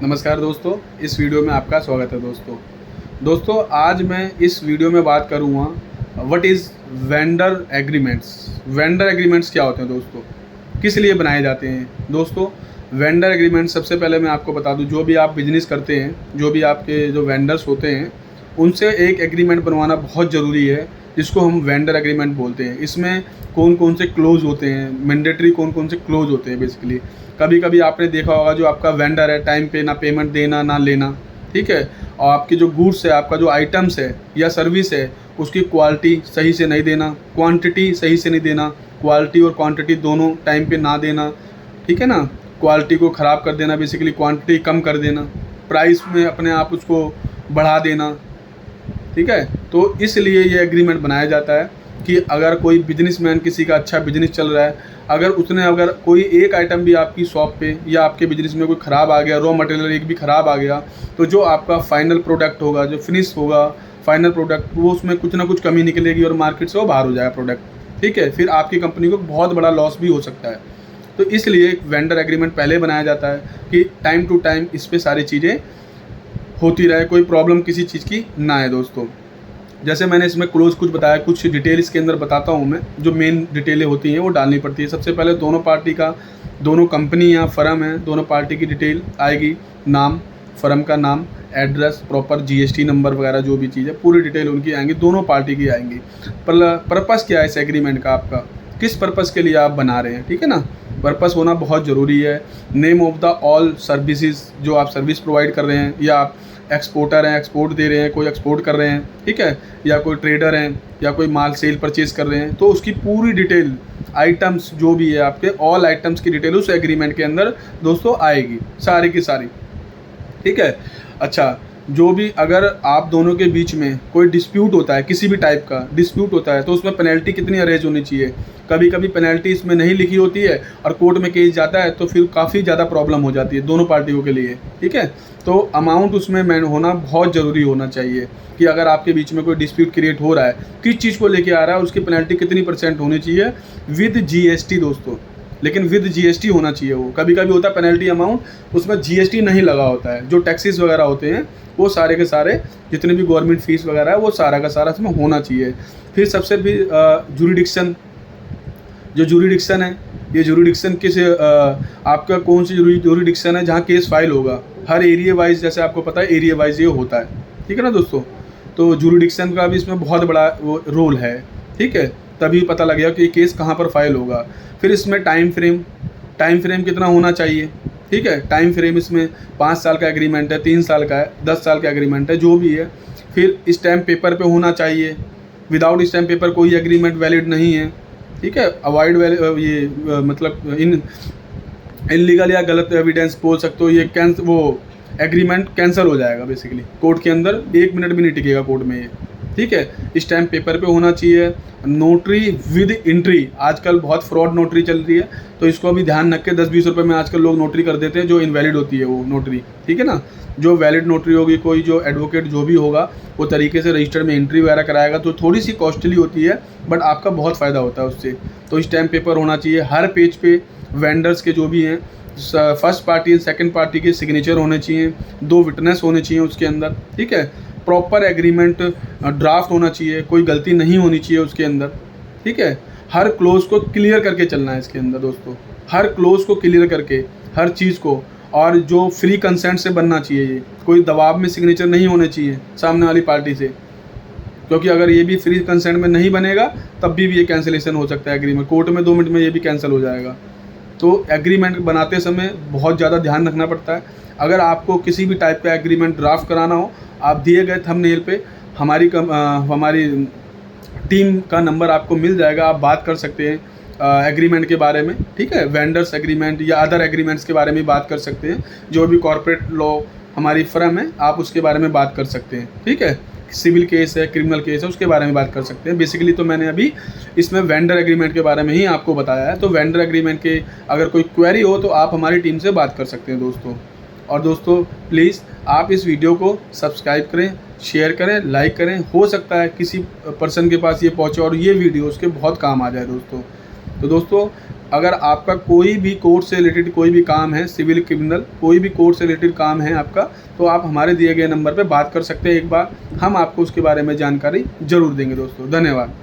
नमस्कार दोस्तों, इस वीडियो में आपका स्वागत है दोस्तों। आज मैं इस वीडियो में बात करूँगा what is vendor agreements. Vendor agreements क्या होते हैं दोस्तों, किस लिए बनाए जाते हैं दोस्तों। वेंडर एग्रीमेंट सबसे पहले मैं आपको बता दूं, जो भी आप बिजनेस करते हैं, जो भी आपके जो वेंडर्स होते हैं, उनसे एक एग्रीमेंट बनवाना बहुत ज़रूरी है, जिसको हम वेंडर एग्रीमेंट बोलते हैं। इसमें कौन कौन से क्लोज होते हैं, मैंडेटरी कौन कौन से क्लोज होते हैं बेसिकली। कभी कभी आपने देखा होगा, जो आपका वेंडर है, टाइम पे ना पेमेंट देना ना लेना, ठीक है। और आपके जो गुड्स है, आपका जो आइटम्स है या सर्विस है, उसकी क्वालिटी सही से नहीं देना, क्वांटिटी सही से नहीं देना, क्वालिटी और क्वांटिटी दोनों टाइम पे ना देना, ठीक है ना। क्वालिटी को ख़राब कर देना, बेसिकली क्वांटिटी कम कर देना, प्राइस में अपने आप उसको बढ़ा देना, ठीक है। तो इसलिए ये एग्रीमेंट बनाया जाता है कि अगर कोई बिजनेसमैन, किसी का अच्छा बिजनेस चल रहा है, अगर कोई एक आइटम भी आपकी शॉप पे या आपके बिजनेस में कोई ख़राब आ गया, रॉ मटेरियल एक भी ख़राब आ गया, तो जो आपका फाइनल प्रोडक्ट होगा, जो फिनिश होगा फाइनल प्रोडक्ट, वो उसमें कुछ ना कुछ कमी निकलेगी और मार्केट से वो बाहर हो जाएगा प्रोडक्ट, ठीक है। फिर आपकी कंपनी को बहुत बड़ा लॉस भी हो सकता है। तो इसलिए एक वेंडर एग्रीमेंट पहले बनाया जाता है कि टाइम टू टाइम इस पर सारी चीज़ें होती रहे, कोई प्रॉब्लम किसी चीज़ की ना आए दोस्तों। जैसे मैंने इसमें क्लोज कुछ बताया, कुछ डिटेल इसके अंदर बताता हूँ मैं। जो मेन डिटेलें होती हैं वो डालनी पड़ती है। सबसे पहले दोनों पार्टी का, दोनों कंपनी या फर्म है, दोनों पार्टी की डिटेल आएगी, नाम, फर्म का नाम, एड्रेस, प्रॉपर जीएसटी नंबर वगैरह जो भी चीज़ है, पूरी डिटेल उनकी आएंगी, दोनों पार्टी की आएंगी। पर्पस क्या है इस एग्रीमेंट का, आपका किस पर्पस के लिए आप बना रहे हैं, ठीक है ना। पर्पस होना बहुत ज़रूरी है। Name of the all services, जो आप सर्विस प्रोवाइड कर रहे हैं, या आप एक्सपोर्टर हैं, एक्सपोर्ट दे रहे हैं, कोई एक्सपोर्ट कर रहे हैं, ठीक है, या कोई ट्रेडर हैं, या कोई माल सेल परचेज कर रहे हैं, तो उसकी पूरी डिटेल, आइटम्स जो भी है आपके, ऑल आइटम्स की डिटेल उस एग्रीमेंट के अंदर दोस्तों आएगी, सारी की सारी, ठीक है। अच्छा, जो भी अगर आप दोनों के बीच में कोई डिस्प्यूट होता है, किसी भी टाइप का डिस्प्यूट होता है, तो उसमें पेनल्टी कितनी अरेंज होनी चाहिए। कभी कभी पेनल्टी इसमें नहीं लिखी होती है और कोर्ट में केस जाता है, तो फिर काफ़ी ज़्यादा प्रॉब्लम हो जाती है दोनों पार्टियों के लिए, ठीक है। तो अमाउंट उसमें होना बहुत ज़रूरी होना चाहिए कि अगर आपके बीच में कोई डिस्प्यूट क्रिएट हो रहा है, किस चीज़ को लेके आ रहा है, उसकी पेनल्टी कितनी % होनी चाहिए विद जीएसटी दोस्तों। लेकिन विद जीएसटी होना चाहिए। वो कभी कभी होता है पेनल्टी अमाउंट उसमें जीएसटी नहीं लगा होता है, जो टैक्सेस वगैरह होते हैं वो सारे के सारे, जितने भी गवर्नमेंट फीस वगैरह है, वो सारा का सारा इसमें होना चाहिए। फिर सबसे भी जुरिडिक्शन, जो जुरिडिक्शन है, ये जुरिडिक्शन किस आपका कौन सी जुरिडिक्शन है जहाँ केस फाइल होगा। हर एरिया वाइज, जैसे आपको पता है, एरिया वाइज ये होता है, ठीक है ना दोस्तों। तो जुरिडिक्शन का भी इसमें बहुत बड़ा वो रोल है, ठीक है। तभी पता लगेगा कि केस कहाँ पर फाइल होगा। फिर इसमें टाइम फ्रेम कितना होना चाहिए, ठीक है। टाइम फ्रेम इसमें 5 साल का एग्रीमेंट है, 3 साल का है, 10 साल का एग्रीमेंट है, जो भी है। फिर स्टैम्प पेपर पे होना चाहिए। विदाउट स्टैम्प पेपर कोई एग्रीमेंट वैलिड नहीं है, ठीक है। अवॉइड मतलब इनलीगल या गलत एविडेंस बोल सकते हो, ये वो एग्रीमेंट कैंसिल हो जाएगा बेसिकली कोर्ट के अंदर, 1 मिनट भी नहीं टिकेगा कोर्ट में ये, ठीक है। स्टैम्प पेपर पे होना चाहिए। नोटरी विद एंट्री, आजकल बहुत फ्रॉड नोटरी चल रही है, तो इसको भी ध्यान रख के 10-20 रुपये में आजकल लोग नोटरी कर देते हैं, जो इनवैलिड होती है वो नोटरी, ठीक है ना। जो वैलिड नोटरी होगी, कोई जो एडवोकेट जो भी होगा, वो तरीके से रजिस्टर में एंट्री वगैरह कराएगा, तो थोड़ी सी कॉस्टली होती है, बट आपका बहुत फ़ायदा होता है उससे। तो स्टैम्प पेपर होना चाहिए। हर पेज पे वेंडर्स के जो भी हैं, first party and second party के सिग्नेचर होने चाहिए, 2 विटनेस होने चाहिए उसके अंदर, ठीक है। प्रॉपर एग्रीमेंट ड्राफ्ट होना चाहिए, कोई गलती नहीं होनी चाहिए उसके अंदर, ठीक है। हर क्लोज को क्लियर करके चलना है इसके अंदर दोस्तों, हर क्लोज को क्लियर करके, हर चीज़ को। और जो फ्री कंसेंट से बनना चाहिए, ये कोई दबाव में सिग्नेचर नहीं होने चाहिए सामने वाली पार्टी से, क्योंकि अगर ये भी फ्री कंसेंट में नहीं बनेगा, तब भी ये कैंसिलेशन हो सकता है एग्रीमेंट, कोर्ट में 2 मिनट में ये भी कैंसिल हो जाएगा। तो एग्रीमेंट बनाते समय बहुत ज़्यादा ध्यान रखना पड़ता है। अगर आपको किसी भी टाइप का एग्रीमेंट ड्राफ्ट कराना हो, आप दिए गए थंबनेल पे हमारी टीम का नंबर आपको मिल जाएगा, आप बात कर सकते हैं एग्रीमेंट के बारे में, ठीक है। वेंडर्स एग्रीमेंट या अदर एग्रीमेंट्स के बारे में बात कर सकते हैं। जो भी कॉर्पोरेट लॉ हमारी फर्म है, आप उसके बारे में बात कर सकते हैं, ठीक है। सिविल केस है, क्रिमिनल केस है, उसके बारे में बात कर सकते हैं। बेसिकली तो मैंने अभी इसमें वेंडर एग्रीमेंट के बारे में ही आपको बताया है। तो वेंडर एग्रीमेंट के अगर कोई क्वेरी हो, तो आप हमारी टीम से बात कर सकते हैं दोस्तों। और दोस्तों प्लीज़ आप इस वीडियो को सब्सक्राइब करें, शेयर करें, लाइक करें। हो सकता है किसी पर्सन के पास ये पहुँचे और ये वीडियो उसके बहुत काम आ जाए दोस्तों। तो दोस्तों अगर आपका कोई भी कोर्ट से रिलेटेड कोई भी काम है, सिविल क्रिमिनल कोई भी कोर्ट से रिलेटेड काम है आपका, तो आप हमारे दिए गए नंबर पे बात कर सकते हैं। एक बार हम आपको उसके बारे में जानकारी ज़रूर देंगे दोस्तों। धन्यवाद।